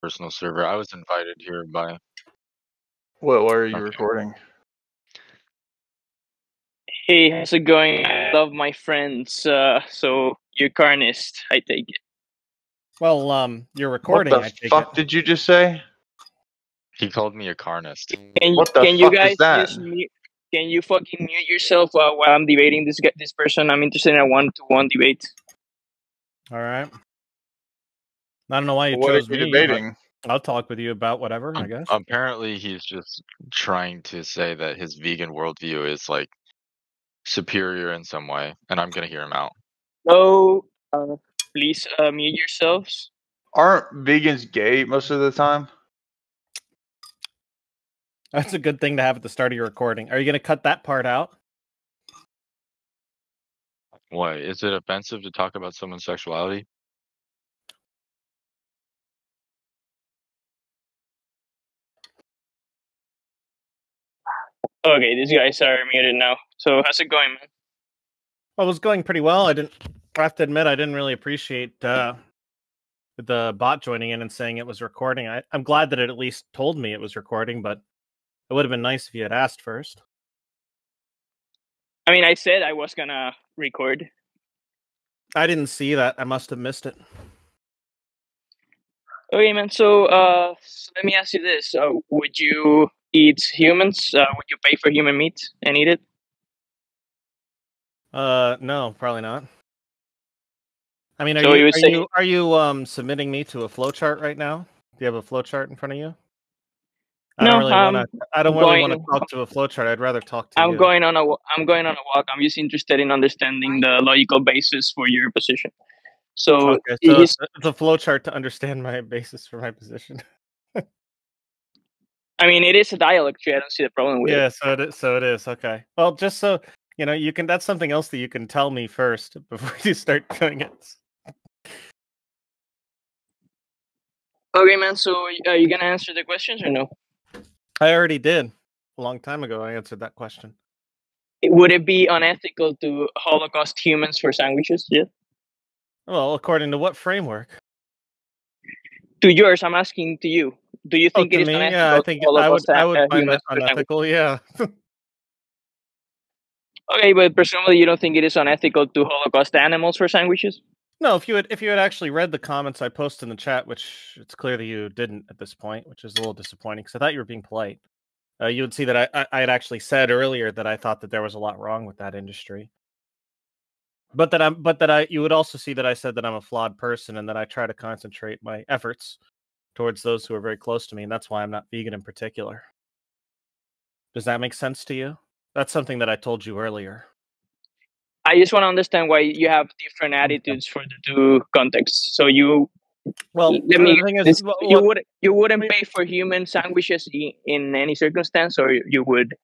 personal server. I was invited here by. What? Why are you Okay. recording? Hey, how's it going? I love my friends. So you're carnist, I take it. Well, you're recording. What the fuck did you just say? He called me a carnist. What the Can you fuck guys is that? just mute? Can you fucking mute yourself while I'm debating this person? I'm interested in a one-to-one debate. All right. I don't know why you What chose are you me. debating? I'll talk with you about whatever, I guess. Apparently, he's just trying to say that his vegan worldview is like superior in some way, and I'm gonna hear him out. So, please mute yourselves. Aren't vegans gay most of the time? That's a good thing to have at the start of your recording. Are you going to cut that part out? Why? Is it offensive to talk about someone's sexuality? Okay, these guys are muted now. So how's it going, man? Well, it was going pretty well. I have to admit, I didn't really appreciate the bot joining in and saying it was recording. I'm glad that it at least told me it was recording, but it would have been nice if you had asked first. I mean, I said I was gonna record. I didn't see that. I must have missed it. Okay, man. So let me ask you this: would you eat humans? Would you pay for human meat and eat it? No, probably not. I mean, So are you submitting me to a flowchart right now? Do you have a flowchart in front of you? I don't really want to talk to a flowchart. I'd rather talk to you. I'm going on a walk. I'm just interested in understanding the logical basis for your position. So, okay, so it's a flowchart to understand my basis for my position. I mean, it is a dialog tree. I don't see the problem with it. Yeah, so it is. Okay. Well, just so you know, that's something else that you can tell me first before you start doing it. Okay, man. So, are you gonna answer the questions or no? I already did. A long time ago, I answered that question. Would it be unethical to Holocaust humans for sandwiches? Yeah. Well, according to what framework? To yours, I'm asking to you. Do you think it is unethical? Yeah, I think I would find that unethical. Yeah. Okay, but presumably you don't think it is unethical to Holocaust animals for sandwiches? No, if you had actually read the comments I posted in the chat, which it's clear that you didn't at this point, which is a little disappointing because I thought you were being polite. You would see that I had actually said earlier that I thought that there was a lot wrong with that industry, you would also see that I said that I'm a flawed person and that I try to concentrate my efforts towards those who are very close to me, and that's why I'm not vegan in particular. Does that make sense to you? That's something that I told you earlier. I just want to understand why you have different attitudes for the two contexts. So you, you wouldn't pay for human sandwiches in any circumstance, or you would?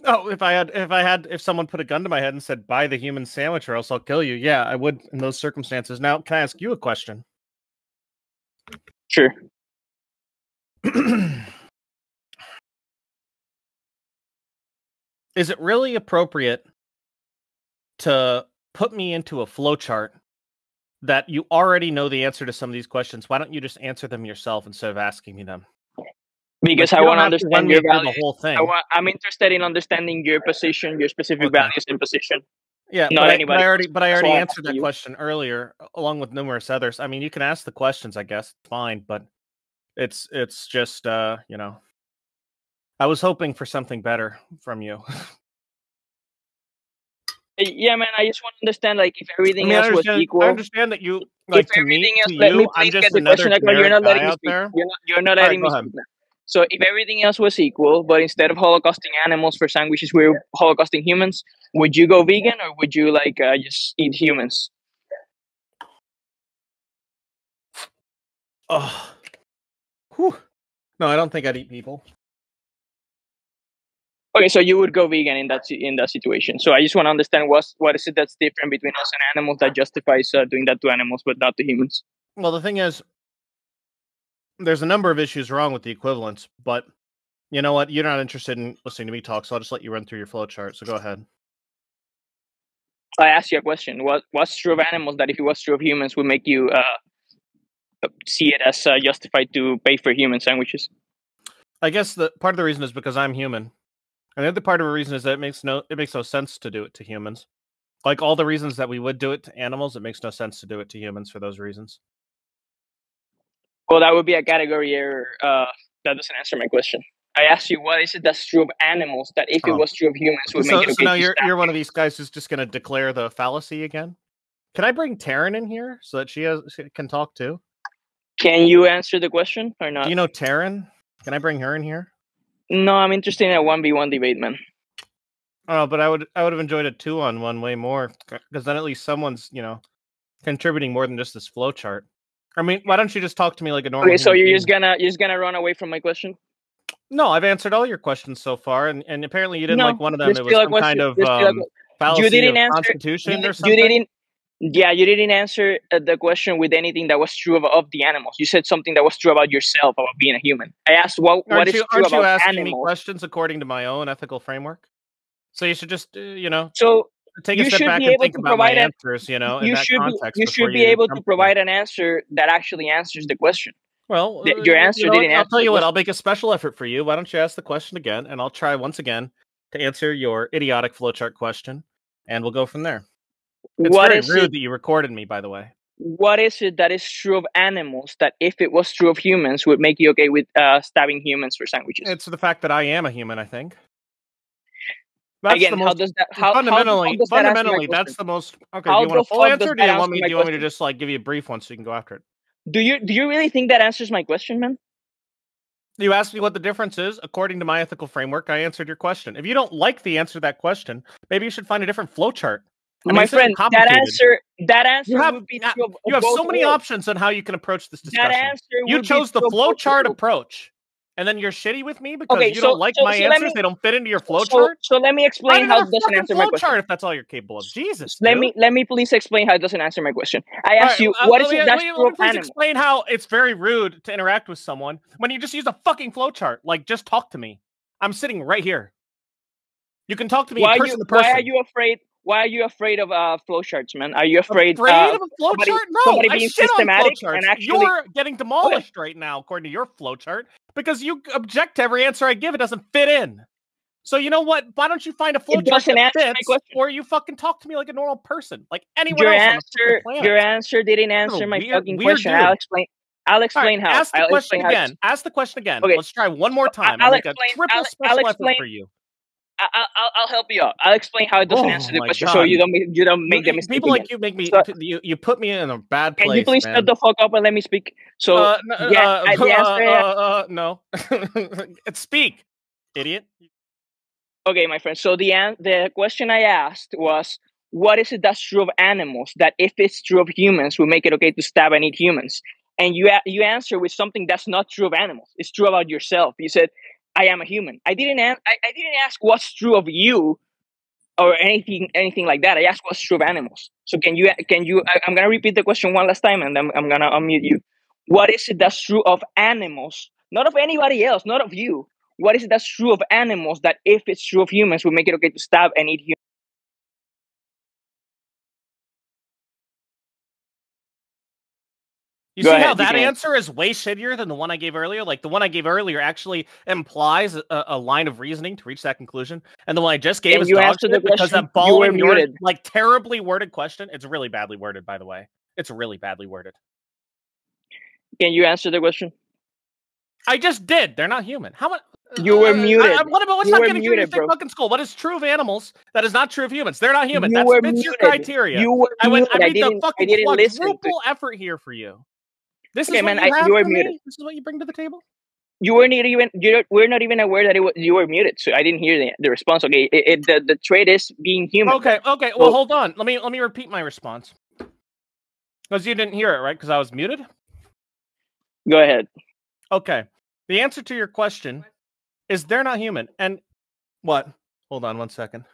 Oh, if someone put a gun to my head and said, "Buy the human sandwich, or else I'll kill you," yeah, I would in those circumstances. Now, can I ask you a question? Sure. Is it really appropriate to put me into a flowchart that you already know the answer to some of these questions? Why don't you just answer them yourself instead of asking me them? Because I want to understand your values. The whole thing. I'm interested in understanding your position, your specific values and position. Yeah, not anybody. But I already answered that question earlier, along with numerous others. I mean, you can ask the questions, I guess, it's fine, but it's just you know, I was hoping for something better from you. Yeah, man, I just want to understand, like, if everything else was equal. I understand that you, like, to me, I'm just another generic guy out there. You're not letting me speak now. So if everything else was equal, but instead of holocausting animals for sandwiches, we're holocausting humans, would you go vegan or would you, like, just eat humans? Oh. Whew. No, I don't think I'd eat people. Okay, so you would go vegan in that situation. So I just want to understand what is it that's different between us and animals that justifies doing that to animals but not to humans. Well, the thing is, there's a number of issues wrong with the equivalence, but you know what? You're not interested in listening to me talk, so I'll just let you run through your flowchart. So go ahead. I asked you a question. What's true of animals that if it was true of humans would make you see it as justified to pay for human sandwiches? I guess the part of the reason is because I'm human, and the other part of the reason is that it makes no sense to do it to humans. Like all the reasons that we would do it to animals, it makes no sense to do it to humans for those reasons. Well, that would be a category error. That doesn't answer my question. I asked you, what is it that's true of animals that if it was true of humans would make it okay? So now you're one of these guys who's just going to declare the fallacy again? Can I bring Taryn in here so that she can talk too? Can you answer the question or not? Do you know Taryn? Can I bring her in here? No, I'm interested in a 1v1 debate, man. Oh, but I would have enjoyed a 2-on-1 way more, because then at least someone's, contributing more than just this flowchart. I mean, why don't you just talk to me like a normal? Okay, so you're just gonna run away from my question? No, I've answered all your questions so far, and apparently you didn't like one of them. It was some kind of fallacy of Constitution or something. You didn't answer the question with anything that was true of the animals. You said something that was true about yourself, about being a human. I asked what is true about animals. Aren't you asking me questions according to my own ethical framework? So you should just, so take a step back and think about my answers, in that context. You should be able to provide an answer that actually answers the question. Well, your answer didn't answer. I'll tell you what, I'll make a special effort for you. Why don't you ask the question again, and I'll try once again to answer your idiotic flowchart question, and we'll go from there. It's very rude that you recorded me, by the way. What is it that is true of animals that if it was true of humans would make you okay with stabbing humans for sandwiches? It's the fact that I am a human, I think. Again, how does that fundamentally that's the most okay. Do you want a full answer? Or do you want me to just like give you a brief one so you can go after it? Do you really think that answers my question, man? You asked me what the difference is. According to my ethical framework, I answered your question. If you don't like the answer to that question, maybe you should find a different flowchart. My friend, that answer would be true of you have so many options on how you can approach this discussion. You chose the flowchart approach. And then you're shitty with me because you don't like my answers. They don't fit into your flowchart. So let me explain how it doesn't answer my question. If that's all you're capable of, Jesus. Let me please explain how it doesn't answer my question. I asked you, what is it that's true of animals? Explain how it's very rude to interact with someone when you just use a fucking flowchart. Like, just talk to me. I'm sitting right here. You can talk to me person to person. Why are you afraid? Why are you afraid of flowcharts, man? Are you afraid of a flowchart? No, I shit on flowcharts. And actually... You're getting demolished right now, according to your flowchart, because you object to every answer I give. It doesn't fit in. So you know what? Why don't you find a flowchart that fits, or you fucking talk to me like a normal person, like anyone else? Your answer didn't answer my fucking question. Dude. I'll explain how. Ask the question again. Ask the question again. Okay. Let's try one more time. I'll make a triple special effort for you. I'll help you out. I'll explain how it doesn't answer the question, so you don't make the mistake. People like you make me. You put me in a bad place. Can you please shut the fuck up and let me speak? So no. Speak, idiot. Okay, my friend. So the question I asked was, what is it that's true of animals that if it's true of humans would make it okay to stab and eat humans? And you answer with something that's not true of animals. It's true about yourself. You said, I am a human. I didn't ask what's true of you or anything like that. I asked what's true of animals. So can you I'm going to repeat the question one last time and then I'm going to unmute you. What is it that's true of animals? Not of anybody else, not of you. What is it that's true of animals that if it's true of humans would make it okay to stab and eat humans? You see how that answer is way shittier than the one I gave earlier? Like, the one I gave earlier actually implies a line of reasoning to reach that conclusion. And the one I just gave is dog shit because that following your, like, terribly worded question, it's really badly worded, by the way. It's really badly worded. Can you answer the question? I just did. They're not human. How much? You were muted. What's not getting through your fucking school? What is true of animals that is not true of humans? They're not human. That fits your criteria. I made the fucking quadruple effort here for you. This is what you were muted. This is what you bring to the table. We're not even aware that you were muted, so I didn't hear the response. Okay, the trait is being human. Okay. Well, hold on. Let me repeat my response because you didn't hear it, right? Because I was muted. Go ahead. Okay. The answer to your question is they're not human. And what? Hold on 1 second.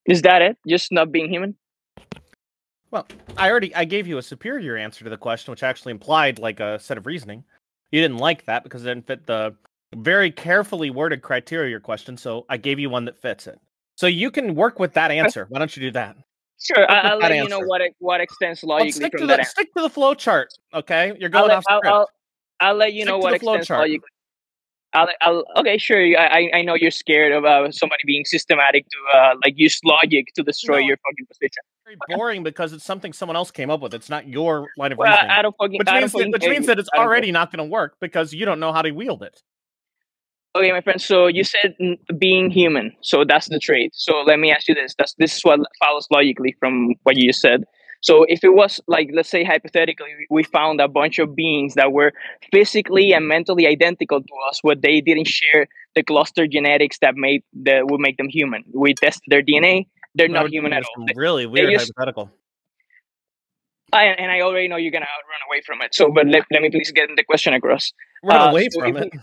Is that it? Just not being human? Well, I gave you a superior answer to the question, which actually implied like a set of reasoning. You didn't like that because it didn't fit the very carefully worded criteria of your question, so I gave you one that fits it. So you can work with that answer. Why don't you do that? Sure, Fuck with I'll that let you know answer. what extends Well, logically from that answer. stick to the flow chart. Okay, you're I'll going let, off script. I'll let you Stick know to what the flow extends chart. logically. Okay, sure. I know you're scared of somebody being systematic to like use logic to destroy No, your fucking position. Very boring because it's something someone else came up with. It's not your line of Well, reasoning. I don't fucking Which I don't means fucking that care. it's I don't already not going to work because you don't know how to wield it. Okay, my friend. So you said being human. So that's the trait. So let me ask you this. This is what follows logically from what you just said. So if it was like, let's say hypothetically, we found a bunch of beings that were physically and mentally identical to us, but they didn't share the cluster genetics that would make them human. We tested their DNA. They're Now not we're human doing at all. some really weird just- hypothetical. And I already know you're gonna run away from it. So, but let me please get the question across. Run away So from if it.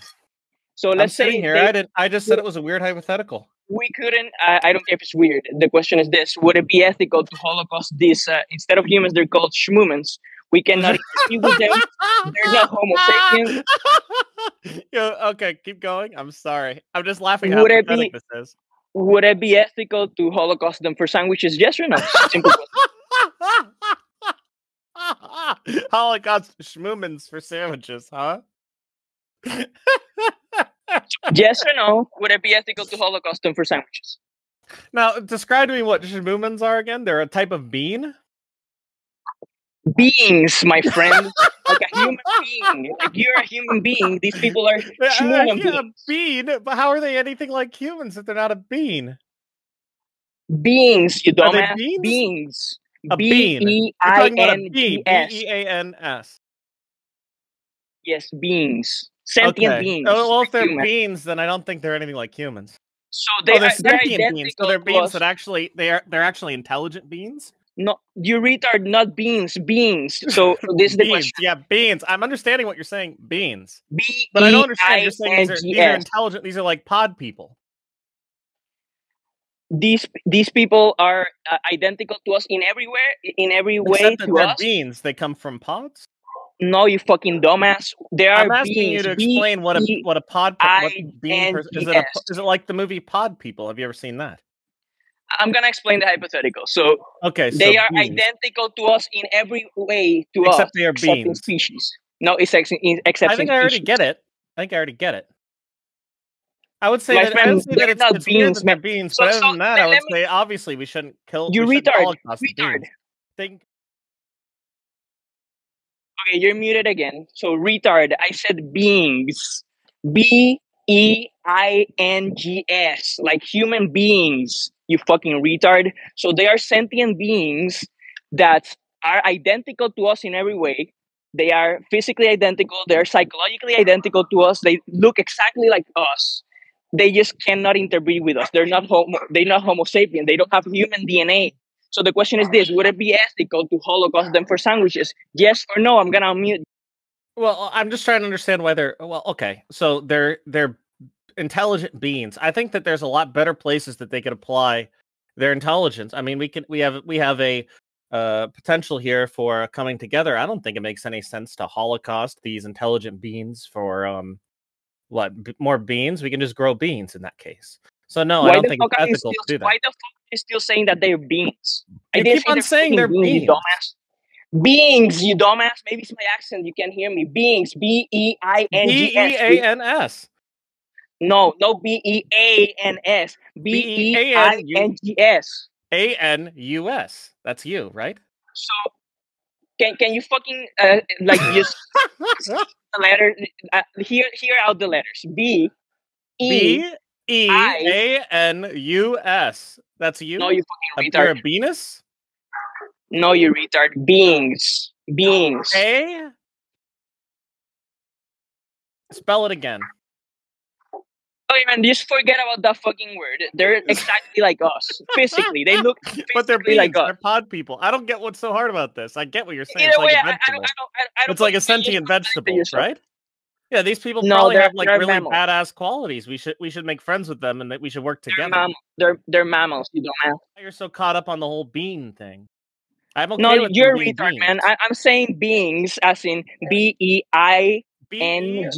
So I'm let's sitting say here. I just said it was a weird hypothetical. we couldn't. I don't care if it's weird. The question is this: would it be ethical to Holocaust these instead of humans? They're called schmumans. We cannot interview with them. They're not Homo sapiens. Okay, keep going. I'm sorry. I'm just laughing at how Would it pathetic be this is. Would it be ethical to Holocaust them for sandwiches? Yes or no? Simple question. Holocaust schmoomans for sandwiches, huh? Yes or no? Would it be ethical to Holocaust them for sandwiches? Now, describe to me what schmoomans are again. They're a type of bean. Beings, my friend, like a human being. Like you're a human being. These people are schmooman Yeah, a beings. bean, but how are they anything like humans if they're not a bean? Beings, you Are they dumbass. beans? Beings. A bean. You're talking about a bean. Beings. Beans. Yes, beings. Sentient Okay. beings. Oh, well, if they're Human. beans, then I don't think they're anything like humans. So Oh, they're they're sentient beans. So identical they're to beans us. that actually they're actually intelligent beans. No, you retard, not beings, beings. So this is the Beans. question. Yeah, beans. I'm understanding what you're saying. Beans. B But I don't E understand. I You're saying N these G are S. intelligent. These are like pod people. These people are identical to us in every way Except that to they're us. beans. They come from pods. No, you fucking dumbass. There are I'm asking beings. you to explain what a pod what bean person is. Is it like the movie Pod People? Have you ever seen that? I'm gonna explain the hypothetical. So Okay, so they are beans. identical to us in every way to Except us, they are except in beans. species. No, it's except I in think I already species. get it. I would say My that friend, they're it's not weird that beings, they're man. beans, So but other than that, I would let me. say obviously we shouldn't You we shouldn't retard. holocaust the beans. Think Okay, you're muted again. So retard. I said beings. Beings, like human beings. You fucking retard. So they are sentient beings that are identical to us in every way. They are physically identical. They are psychologically identical to us. They look exactly like us. They just cannot interbreed with us. They're not Homo sapien. They don't have human DNA. So the question is this: would it be ethical to holocaust them for sandwiches? Yes or no? I'm gonna unmute. well, I'm just trying to understand why they're okay. So they're intelligent beings. I think that there's a lot better places that they could apply their intelligence. I mean, we have a potential here for coming together. I don't think it makes any sense to holocaust these intelligent beings for more beans. We can just grow beans in that case. So no, I don't think it's ethical to do that. Why the fuck are you still saying that they're beings? You keep on saying they're beings. You dumbass. Beings, you dumbass. Maybe it's my accent. You can't hear me. Beings. Beings. Beans. No, Beans. Beings. Anus. That's you, right? So can you fucking like just the letter? Hear out the letters. Beanus. That's you? No, you fucking retard. You're a Venus? No, you retard. Beings. Spell it again. Okay, man, just forget about that fucking word. They're exactly like us. Physically. They look physically but they're beans. like us. They're pod people. I don't get what's so hard about this. I get what you're saying. Either It's like way, a vegetable. I don't It's like a sentient vegetable, right? Yeah, these people No, probably have like they're really mammals. badass qualities. We should make friends with them and that we should work together. They're mammals, you dumbass. You're so caught up on the whole bean thing. I'm okay No, with you're a being retard, beans. man. I'm saying beings as in BEINGS. BEANUS.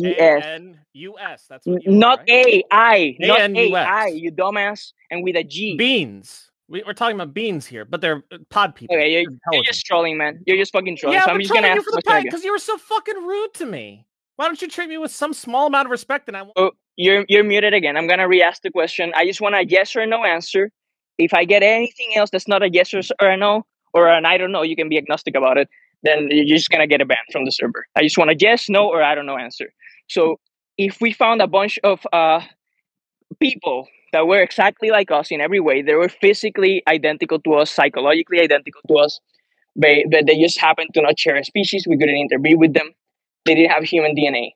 That's what you Not are, right? AI. Not ANUS. AI, you dumbass. And with a G. Beans. We're talking about beans here, but they're pod people. Okay, They're you're intelligent. just trolling, man. You're just fucking trolling. Yeah, so I'm we're just gonna trolling you ask for the the question pod again. because you were so fucking rude to me. Why don't you treat me with some small amount of respect? And I won't. Oh, you're muted again. I'm gonna re-ask the question. I just want a yes or no answer. If I get anything else that's not a yes or a no or an I don't know, you can be agnostic about it. Then you're just gonna get a ban from the server. I just want a yes, no, or I don't know answer. So if we found a bunch of people that were exactly like us in every way, they were physically identical to us, psychologically identical to us, but they just happened to not share a species. We couldn't interbreed with them. They didn't have human DNA.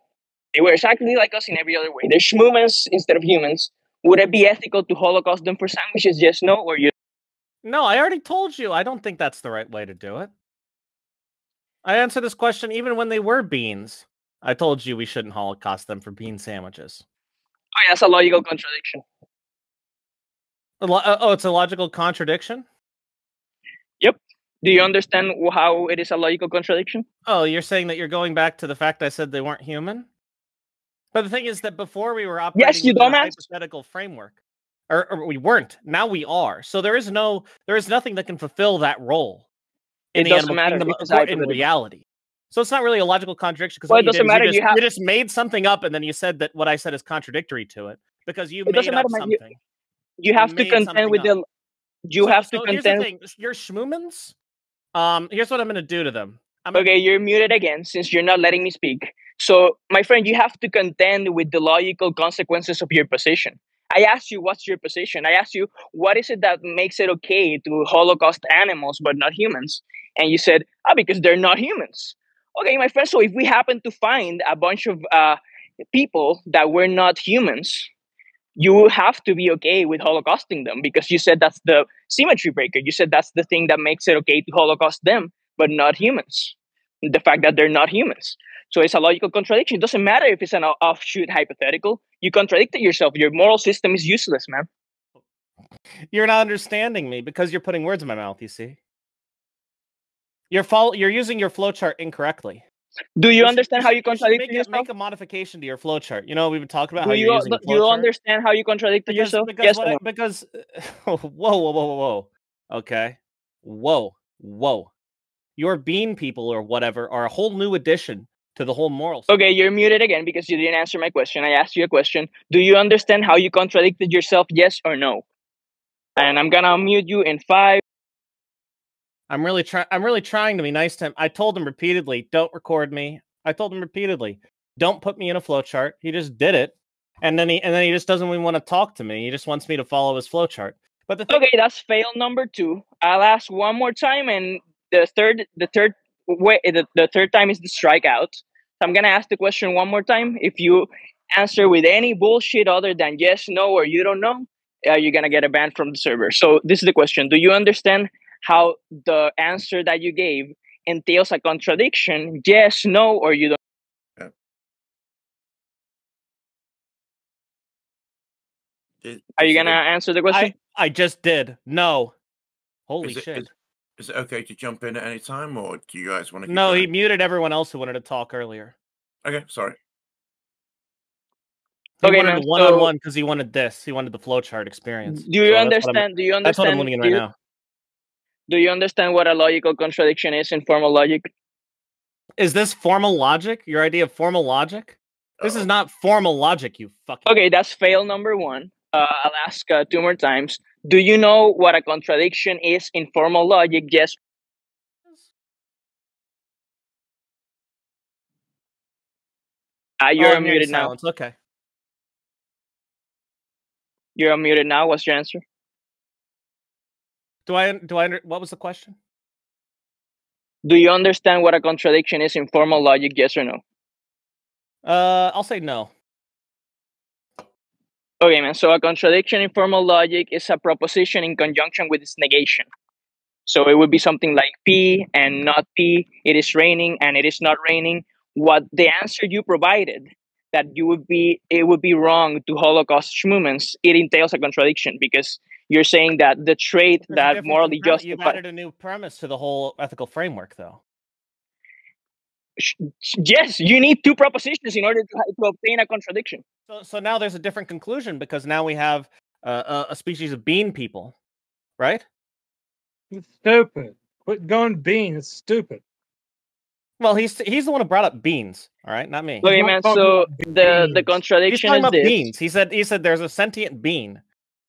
They were exactly like us in every other way. They're schmoomans instead of humans. Would it be ethical to holocaust them for sandwiches? Yes, no, or you? No, I already told you. I don't think that's the right way to do it. I answered this question even when they were beans. I told you we shouldn't holocaust them for bean sandwiches. Oh, yeah, that's a logical contradiction. Oh, it's a logical contradiction? Yep. Do you understand how it is a logical contradiction? Oh, you're saying that you're going back to the fact I said they weren't human? But the thing is that before we were operating Yes, you within a dumbass. hypothetical framework. Or we weren't. Now we are. So there is nothing that can fulfill that role in It the doesn't animal matter. kingdom It's in hypothetical. reality. So it's not really a logical contradiction because Well, what it you did doesn't is matter. you just made something up and then you said that what I said is contradictory to it because you It doesn't made matter, up man. something. You have to made contend something with up. the. You have to So here's the contend. thing: you're schmoomans. Here's what I'm going to do to them. Okay, you're muted again since you're not letting me speak. So, my friend, you have to contend with the logical consequences of your position. I asked you, what's your position? I asked you, what is it that makes it okay to holocaust animals but not humans? And you said, because they're not humans. Okay, my friend, so if we happen to find a bunch of people that were not humans, you have to be okay with holocausting them because you said that's the symmetry breaker. You said that's the thing that makes it okay to holocaust them, but not humans. The fact that they're not humans. So it's a logical contradiction. It doesn't matter if it's an offshoot hypothetical. You contradicted yourself. Your moral system is useless, man. You're not understanding me because you're putting words in my mouth, you see. You're using your flowchart incorrectly. Do you understand how you contradicted yourself? Make a modification to your flowchart. You know, we've been talking about Do how you're using a you flowchart. understand how you contradicted yourself? Because Yes whoa. Okay. Whoa. Your bean people or whatever are a whole new addition to the whole moral system. Okay, you're muted again because you didn't answer my question. I asked you a question. Do you understand how you contradicted yourself? Yes or no? And I'm gonna unmute you in 5. I'm really trying to be nice to him. I told him repeatedly, don't record me. I told him repeatedly, don't put me in a flowchart. He just did it. And then he just doesn't even want to talk to me. He just wants me to follow his flowchart. But okay, that's fail number 2. I'll ask one more time, and the third time is the strikeout. So I'm gonna ask the question one more time. If you answer with any bullshit other than yes, no, or you don't know, you're gonna get a ban from the server. So this is the question: do you understand how the answer that you gave entails a contradiction? Yes, no, or you don't? Are you gonna answer the question? I just did. No. Holy shit. Is it okay to jump in at any time, or do you guys want to keep No, going? he muted everyone else who wanted to talk earlier. Okay, sorry. He wanted one-on-one because he wanted this. He wanted the flowchart experience. Do you understand? That's what I'm living in right now. Do you understand what a logical contradiction is in formal logic? Is this formal logic? Your idea of formal logic? This is not formal logic, you fucking... Okay, that's fail number 1. I'll ask 2 more times. Do you know what a contradiction is in formal logic? Yes. You're unmuted now. Okay. You're unmuted now. What's your answer? What was the question? Do you understand what a contradiction is in formal logic? Yes or no? I'll say no. Okay, man. So a contradiction in formal logic is a proposition in conjunction with its negation. So it would be something like P and not P. It is raining and it is not raining. What the answer you provided, that it would be wrong to holocaust schmoomans, it entails a contradiction because you're saying that the trait that morally justifies... You've added a new premise to the whole ethical framework, though. Yes, you need 2 propositions in order to obtain a contradiction. So now there's a different conclusion because now we have a species of bean people right? It's stupid. Quit going bean. It's stupid. Well, he's the one who brought up beans. All right, not me. Okay, not man. talking So about the beans. He's contradiction talking is about this. beans. He said there's a sentient bean.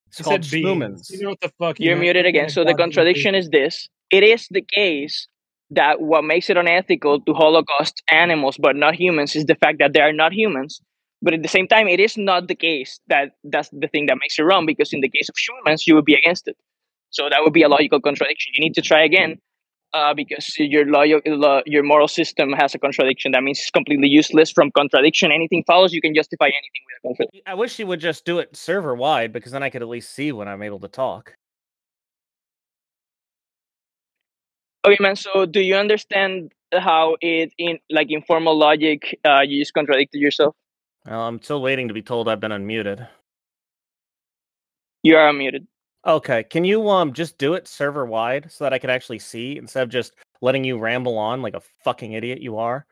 It's He called said beans. schmoomins. You know what the fuck? You're muted again. So the contradiction is this: it is the case that what makes it unethical to holocaust animals but not humans is the fact that they are not humans. But at the same time, it is not the case that that's the thing that makes it wrong, because in the case of humans, you would be against it. So that would be a logical contradiction. You need to try again, because your moral system has a contradiction. That means it's completely useless. From contradiction, anything follows. You can justify anything with a contradiction. I wish he would just do it server wide, because then I could at least see when I'm able to talk. Okay, man. So do you understand how it in formal logic you just contradicted yourself? Well, I'm still waiting to be told I've been unmuted. You are unmuted. Okay, can you just do it server wide so that I could actually see instead of just letting you ramble on like a fucking idiot you are?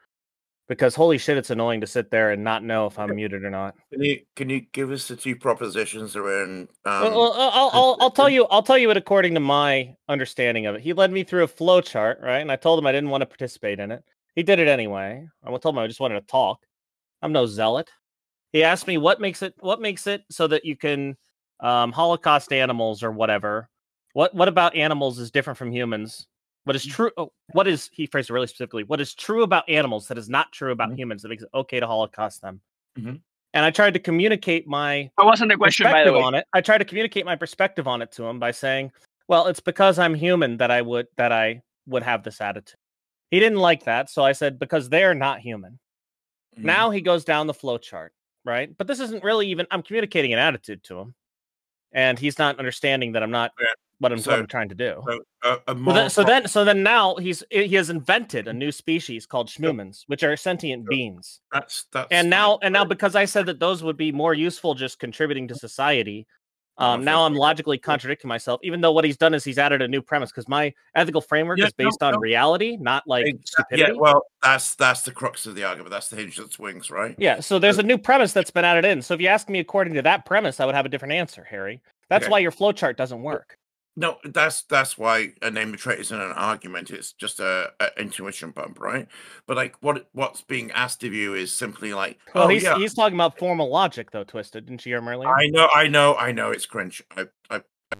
Because holy shit, it's annoying to sit there and not know if I'm muted or not. Can you give us the two propositions that were in? Well, I'll tell you. I'll tell you it according to my understanding of it. He led me through a flow chart, right? And I told him I didn't want to participate in it. He did it anyway. I told him I just wanted to talk. I'm no zealot. He asked me what makes it so that you can holocaust animals or whatever. What about animals is different from humans? What is true? What is, he phrased it really specifically? What is true about animals that is not true about humans that makes it okay to holocaust them? And I tried to communicate my That wasn't the question, by the perspective way. on it. I tried to communicate my perspective on it to him by saying, "Well, it's because I'm human that I would have this attitude." He didn't like that, so I said, "Because they're not human." Now he goes down the flow chart, right? But this isn't really even. I'm communicating an attitude to him, and he's not understanding that I'm not what I'm trying to do. So then now he has invented a new species called schmoomins, which are sentient beings. And now because I said that those would be more useful just contributing to society, now I'm logically contradicting myself, even though what he's done is he's added a new premise, because my ethical framework is based on reality, not like stupidity. Yeah, well, that's the crux of the argument. That's the hinge that swings, right? Yeah, so there's a new premise that's been added in. So if you ask me according to that premise, I would have a different answer, Harry. That's why your flowchart doesn't work. No, that's why a name of trait isn't an argument. It's just a intuition bump, right? But like what's being asked of you is simply like, well, he's talking about formal logic though, Twisted. Didn't you hear him earlier? I know, it's cringe.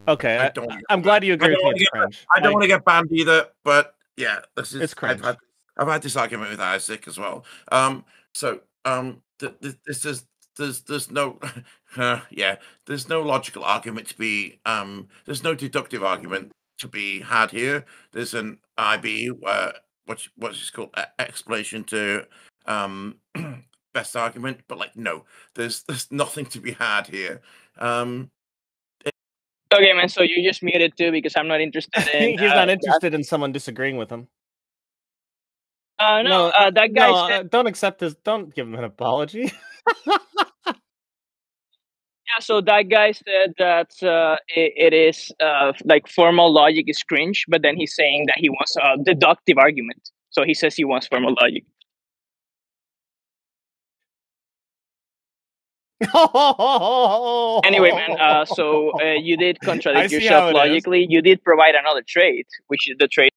Okay, I'm glad you agree with me. It's cringe. I don't want to get banned either, but yeah, it's cringe. I've had this argument with Isaac as well. There's no there's no logical argument to be there's no deductive argument to be had here. There's an IB what's called explanation to best argument, but like no, there's nothing to be had here. Okay, man. So you just muted too because I'm not interested in. He's not interested in someone disagreeing with him. No, that guy said, don't accept his. Don't give him an apology. yeah, so that guy said that it is like formal logic is cringe, but then he's saying that he wants a deductive argument. So he says he wants formal logic. Anyway, man. So you did contradict yourself logically. You did provide another trait, which is the trait.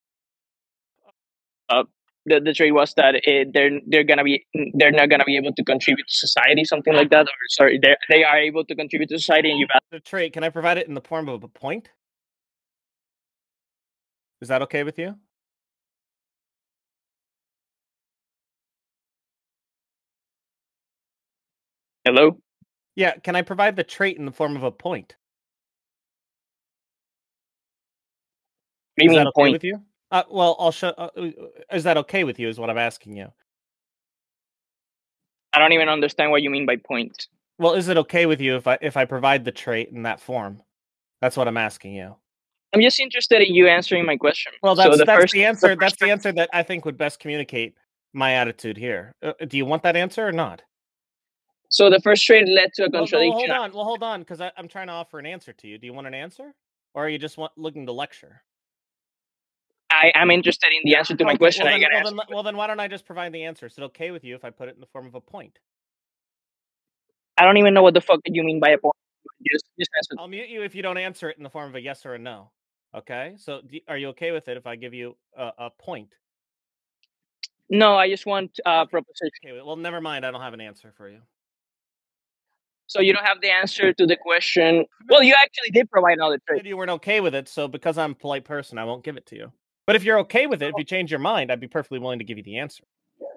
The trait was that they're not gonna be able to contribute to society, something like that. Or sorry, they are able to contribute to society, and you. The trait. Can I provide it in the form of a point? Is that okay with you? Hello? Yeah, can I provide the trait in the form of a point? What do you mean that okay point? with you? Well, I'll show. Is that okay with you? Is what I'm asking you. I don't even understand what you mean by point. Well, is it okay with you if I provide the trait in that form? That's what I'm asking you. I'm just interested in you answering my question. Well, that's the answer. That's the answer that I think would best communicate my attitude here. Do you want that answer or not? So the first trait led to a contradiction. Well, hold on, because I'm trying to offer an answer to you. Do you want an answer, or are you just looking to lecture? I'm interested in the answer to my question. Well, then why don't I just provide the answer? Is it okay with you if I put it in the form of a point? I don't even know what the fuck you mean by a point. Just answer. I'll mute you if you don't answer it in the form of a yes or a no. Okay, so are you okay with it if I give you a point? No, I just want Okay. proposition. Okay, well, never mind. I don't have an answer for you. So you don't have the answer to the question. Well, you actually did provide another You trait. said you weren't okay with it, so because I'm a polite person, I won't give it to you. But if you're okay with it, if you change your mind, I'd be perfectly willing to give you the answer.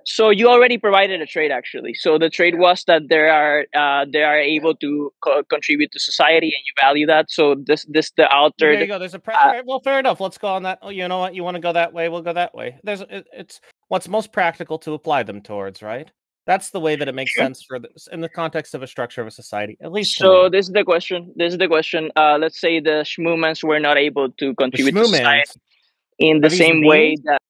So you already provided a trait, actually. So the trait was that they are able to contribute to society, and you value that. So this the There altered. you go. There's a all right, well, fair enough. Let's go on that. Oh, you know what? You want to go that way? We'll go that way. It's what's most practical to apply them towards, right? That's the way that it makes Sure. sense for this in the context of a structure of a society, at least. So this is the question. Let's say the Schmoomans were not able to The contribute to society Schmoomans. in the Are these same way beings? that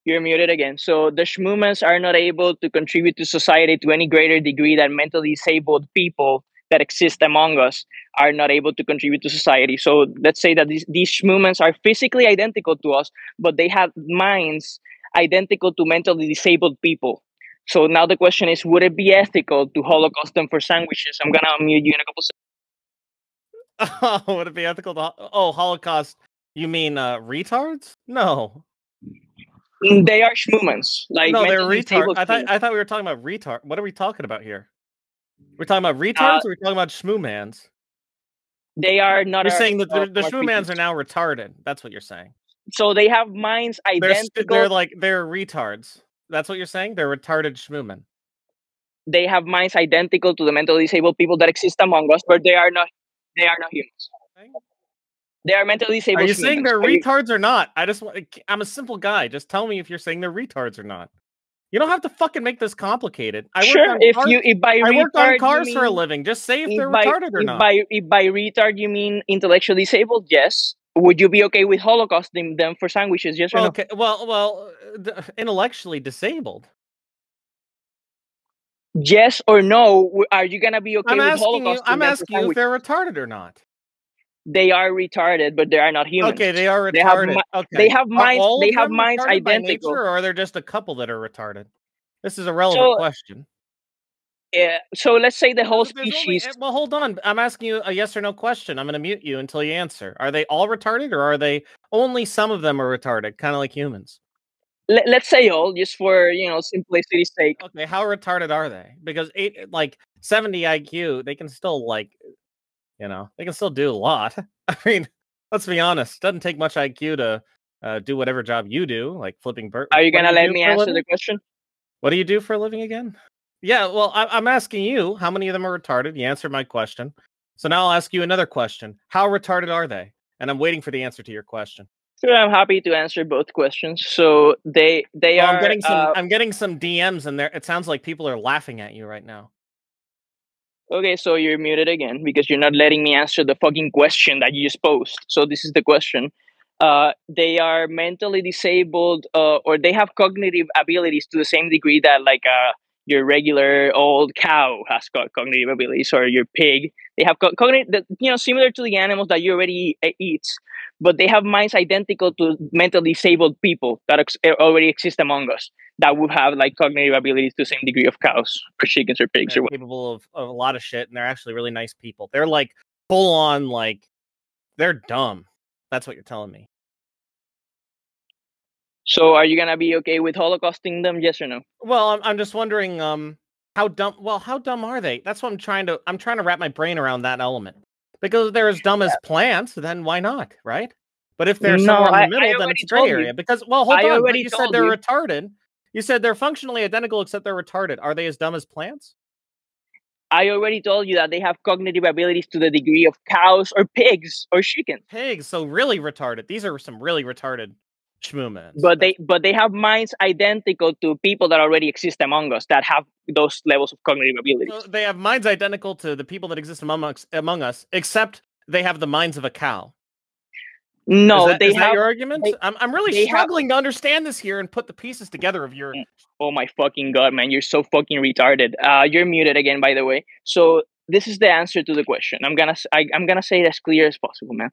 you're muted again. So the Schmoomans are not able to contribute to society to any greater degree than mentally disabled people that exist among us are not able to contribute to society. So let's say that these Schmoomans are physically identical to us, but they have minds identical to mentally disabled people. So now the question is, would it be ethical to Holocaust them for sandwiches? I'm gonna unmute you in a couple seconds. Oh, would it be ethical to Holocaust? You mean retards? No. They are Schmoomans, like No, they're mentally retard. disabled. I thought we were talking about retard. What are we talking about here? We're talking about retards or we're talking about schmoomans? They are not. You're saying that the smart schmoomans creatures. are now retarded. That's what you're saying. So they have minds identical. They're retards. That's what you're saying? They're retarded schmooman. They have minds identical to the mentally disabled people that exist among us, but they are not humans. They are mentally disabled. Are you saying they're Schmoomans. retards or not? I'm a simple guy. Just tell me if you're saying they're retards or not. You don't have to fucking make this complicated. I work on cars for a living. Just say if they're retarded or not. If by retard you mean intellectually disabled, yes. Would you be okay with holocausting them for sandwiches? Yes or no? Okay. Well, intellectually disabled. Yes or no? Are you gonna be okay with holocausting I'm them asking you if they're retarded or not. They are retarded, but they are not humans. Okay, they are retarded. They have minds. They have minds identical. Nature, or are there just a couple that are retarded? This is a relevant question. Yeah. So let's say the whole species. Well, hold on. I'm asking you a yes or no question. I'm going to mute you until you answer. Are they all retarded, or are they only some of them are retarded, kind of like humans? Let's say all, just for simplicity's sake. Okay, how retarded are they? Because 70 IQ, they can still they can still do a lot. I mean, let's be honest. It doesn't take much IQ to do whatever job you do, like flipping birds. Are you gonna let me answer the question? What do you do for a living again? Yeah, well, I'm asking you, how many of them are retarded? You answered my question. So now I'll ask you another question. How retarded are they? And I'm waiting for the answer to your question. Sure, I'm happy to answer both questions. So they are. I'm getting some DMs in there. It sounds like people are laughing at you right now. Okay, so you're muted again because you're not letting me answer the fucking question that you just posed. So this is the question. They are mentally disabled, or they have cognitive abilities to the same degree that your regular old cow has cognitive abilities, or your pig. They have cognitive, similar to the animals that you already eat, but they have minds identical to mentally disabled people that already exist among us, that would have cognitive abilities to the same degree of cows or chickens or pigs. They're capable of a lot of shit, and they're actually really nice people. They're full on they're dumb. That's what you're telling me. So are you gonna be okay with holocausting them? Yes or no? Well, I'm just wondering how dumb. Well, how dumb are they? That's what I'm trying to wrap my brain around that element. Because if they're as dumb as plants, then why not, right? But if they're somewhere in the middle, then it's a gray area. Because hold on, but you said they're retarded. You said they're functionally identical, except they're retarded. Are they as dumb as plants? I already told you that they have cognitive abilities to the degree of cows or pigs or chickens. Pigs, so really retarded. These are some really retarded schmoomans. But they have minds identical to people that already exist among us that have those levels of cognitive abilities. So they have minds identical to the people that exist among us, except they have the minds of a cow. No, is that your argument? I'm really struggling to understand this here and put the pieces together of your. Oh my fucking god, man! You're so fucking retarded. You're muted again, by the way. So this is the answer to the question. I'm gonna say it as clear as possible, man.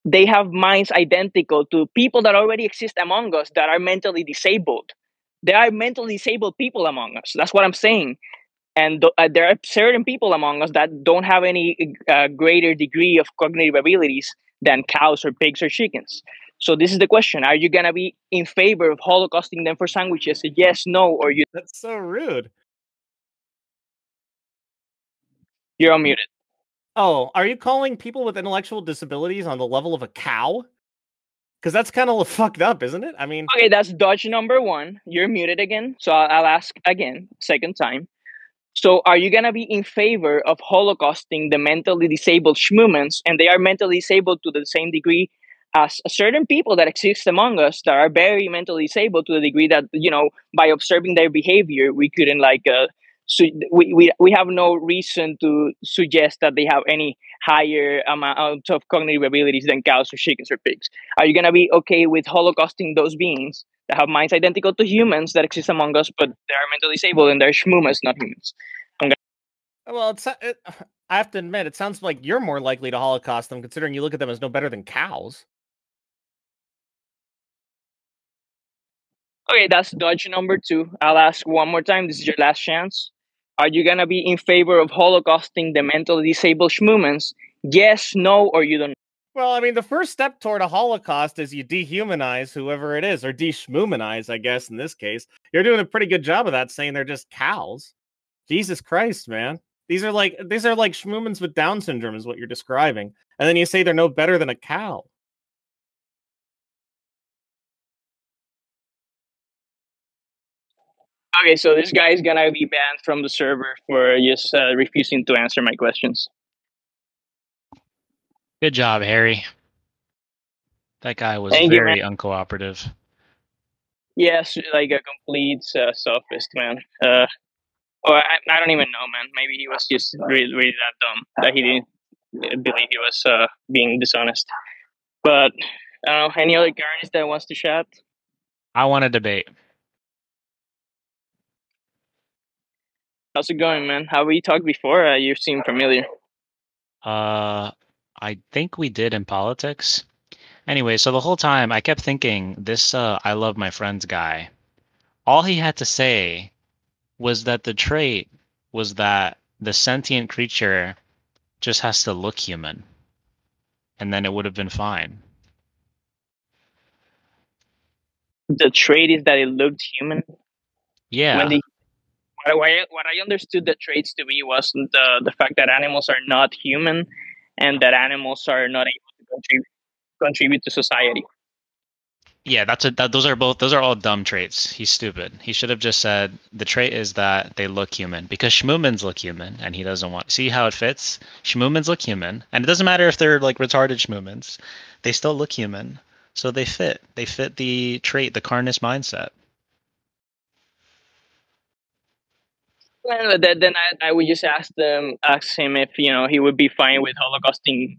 They have minds identical to people that already exist among us that are mentally disabled. There are mentally disabled people among us. That's what I'm saying. And there are certain people among us that don't have any greater degree of cognitive abilities than cows or pigs or chickens. So this is the question: are you gonna be in favor of holocausting them for sandwiches? Yes, no, or That's so rude. you're unmuted. Oh, are you calling people with intellectual disabilities on the level of a cow? Because that's kind of fucked up, isn't it? I mean, Okay, that's dodge number one. You're muted again, so I'll ask again, second time. So are you gonna be in favor of holocausting the mentally disabled schmoomans, and they are mentally disabled to the same degree as certain people that exist among us that are very mentally disabled to the degree that, you know, by observing their behavior, we couldn't we have no reason to suggest that they have any higher amount of cognitive abilities than cows or chickens or pigs. Are you gonna be okay with holocausting those beings that have minds identical to humans that exist among us, but they are mentally disabled and they're schmoomas, not humans? well, I have to admit, it sounds like you're more likely to Holocaust them, considering you look at them as no better than cows. Okay, that's dodge number two. I'll ask one more time. This is your last chance. Are you gonna be in favor of holocausting the mentally disabled schmoomans? Yes, no, or you don't know? Well, I mean, the first step toward a Holocaust is you dehumanize whoever it is, or deshmoomanize, I guess, in this case. You're doing a pretty good job of that, saying they're just cows. Jesus Christ, man. These are like schmoomans with Down syndrome is what you're describing. And then you say they're no better than a cow. Okay, so this guy is gonna be banned from the server for just refusing to answer my questions. Good job, Harry. That guy was Thank you, very uncooperative. Yes, like a complete sophist, man. Or I don't even know, man. Maybe he was just really, really that dumb that he didn't believe he was being dishonest. But I don't know. Any other carnist that wants to chat? I want to debate. How's it going, man? Have we talked before? You seem familiar. I think we did in politics. Anyway, so the whole time I kept thinking this I love my friends guy. All he had to say was that the trait was that the sentient creature just has to look human. And then it would have been fine. The trait is that it looked human. Yeah. What I understood the traits to be was the fact that animals are not human, and that animals are not able to contribute to society. Yeah, those are all dumb traits. He's stupid. He should have just said the trait is that they look human because schmoomans look human, and he doesn't want. See how it fits? Schmoomans look human, and it doesn't matter if they're like retarded schmoomans. They still look human, so they fit. They fit the trait, the carnist mindset. Well, then I would just ask him if he would be fine with holocausting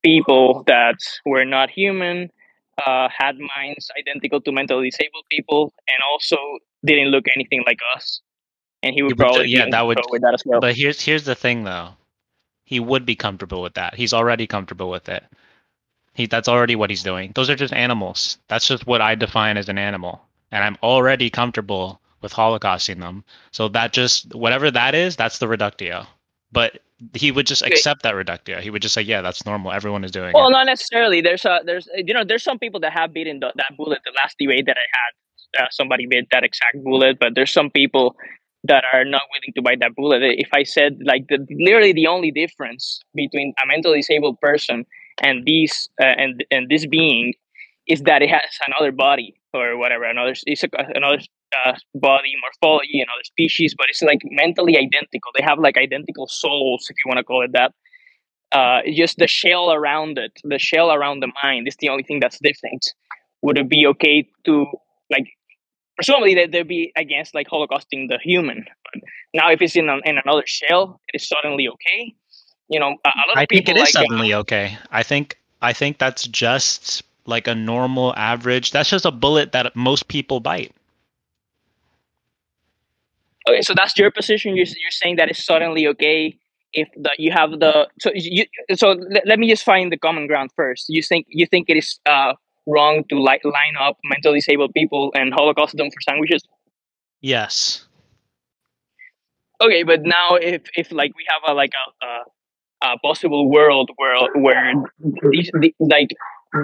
people that were not human, had minds identical to mentally disabled people, and also didn't look anything like us. And he would probably be comfortable with that as well. But here's the thing, though. He would be comfortable with that. He's already comfortable with it. That's already what he's doing. Those are just animals. That's just what I define as an animal, and I'm already comfortable with holocausting them. So that just whatever that is, that's the reductio. But he would just accept that reductio. He would just say, "Yeah, that's normal. Everyone is doing it." Well, not necessarily. There's some people that have bitten that bullet. The last debate that I had, somebody bit that exact bullet, but there's some people that are not willing to bite that bullet. If I said like literally the only difference between a mentally disabled person and and this being is that it has another body or whatever, another body, morphology, another species, but it's like mentally identical. They have like identical souls, if you want to call it that. Just the shell around it, the shell around the mind is the only thing that's different. Would it be okay to like? Presumably, they'd be against like holocausting the human. But now, if it's in another shell, it is suddenly okay. A lot of I think people it is suddenly okay. I think that's just like a normal average. That's just a bullet that most people bite. Okay, so that's your position. You're saying that it's suddenly okay if you have the let me just find the common ground first. You think it is wrong to line up mentally disabled people and holocaust them for sandwiches? Yes. Okay, but now if like we have a possible world where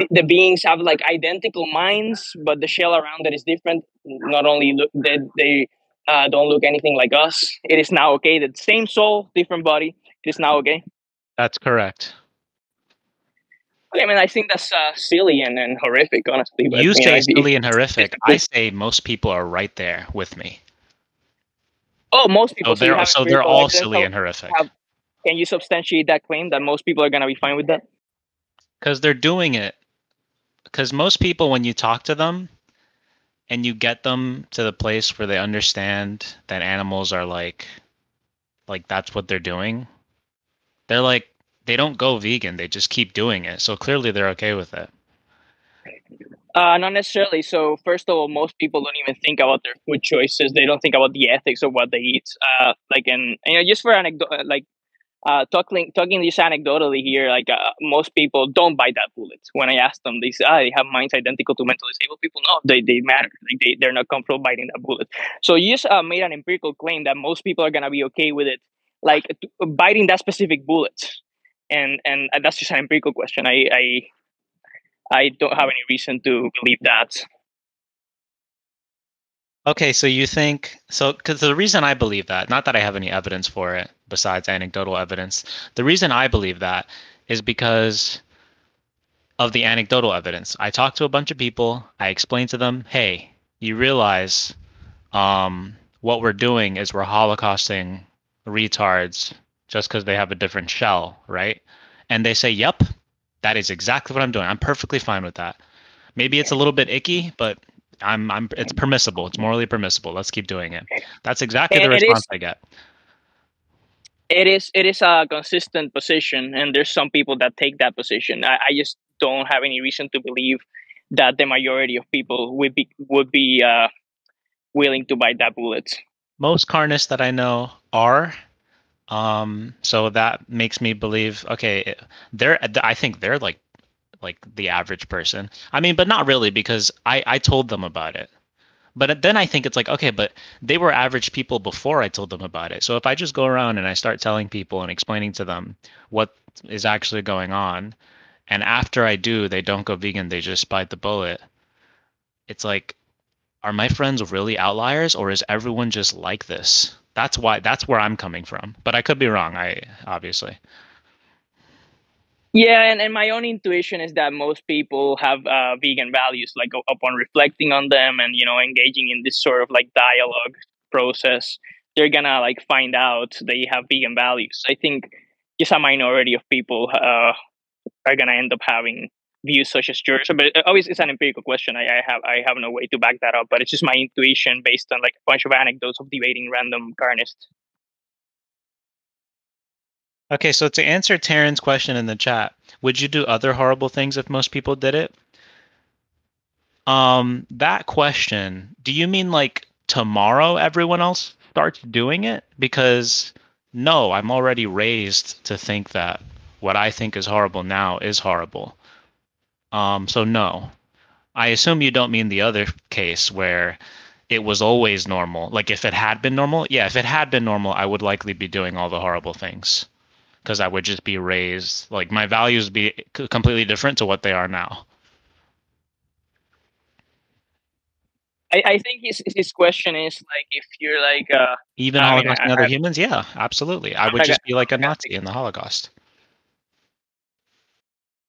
the beings have like identical minds, but the shell around it is different. Not only look that they don't look anything like us. It is now okay that same soul, different body. It is now okay. That's correct. Okay, I mean, I think that's silly and horrific, honestly. But You you know, say if, silly and horrific. I if- say most people are right there with me. oh, most So people. So you have they're empirical all evidence. silly and horrific Can you substantiate that claim that most people are gonna be fine with that? because they're doing it. Because most people, when you talk to them and you get them to the place where they understand that animals are like that's what they're doing, they're like they don't go vegan. They just keep doing it. So clearly they're okay with it. Not necessarily. So first of all, most people don't even think about their food choices. They don't think about the ethics of what they eat. And you know, just for anecdote, talking just anecdotally here, most people don't bite that bullet. When I ask them, they say, "Ah, they have minds identical to mentally disabled people." No, they matter. Like they're not comfortable biting that bullet. So you just made an empirical claim that most people are gonna be okay with it, biting that specific bullet, and that's just an empirical question. I don't have any reason to believe that. Okay, so you think so? Because the reason I believe that, not that I have any evidence for it besides anecdotal evidence, the reason I believe that is because of the anecdotal evidence. I talked to a bunch of people. I explained to them, hey, you realize what we're doing is we're holocausting retards just because they have a different shell, right? And they say, yep, that is exactly what I'm doing. I'm perfectly fine with that. Maybe it's a little bit icky, but it's permissible. It's morally permissible. Let's keep doing it. That's exactly the And response I get. it is a consistent position, and there's some people that take that position. I just don't have any reason to believe that the majority of people would be willing to bite that bullet. Most carnists that I know are. So that makes me believe, okay, I think they're like the average person. I mean, but not really because I told them about it. But then I think it's like, okay, but they were average people before I told them about it. So if I just go around and I start telling people and explaining to them what is actually going on, and after I do, they don't go vegan, they just bite the bullet. It's like, are my friends really outliers or is everyone just like this? That's where I'm coming from. But I could be wrong, I obviously. Yeah, and my own intuition is that most people have vegan values. Like upon reflecting on them and engaging in this sort of like dialogue process, they're gonna like find out they have vegan values. I think just a minority of people are gonna end up having views such as yours. But obviously, it's an empirical question. I have no way to back that up. But it's just my intuition based on like a bunch of anecdotes of debating random carnists. Okay, so to answer Taryn's question in the chat, would you do other horrible things if most people did it? That question, do you mean like tomorrow everyone else starts doing it? Because no, I'm already raised to think that what I think is horrible now is horrible. So no. I assume you don't mean the other case where it was always normal. Like if it had been normal, yeah, if it had been normal, I would likely be doing all the horrible things because I would just be raised, like my values would be completely different to what they are now. I think his question is like if you're like Even I mean, holocausting other humans, yeah, absolutely. I would just be like a Nazi in the Holocaust.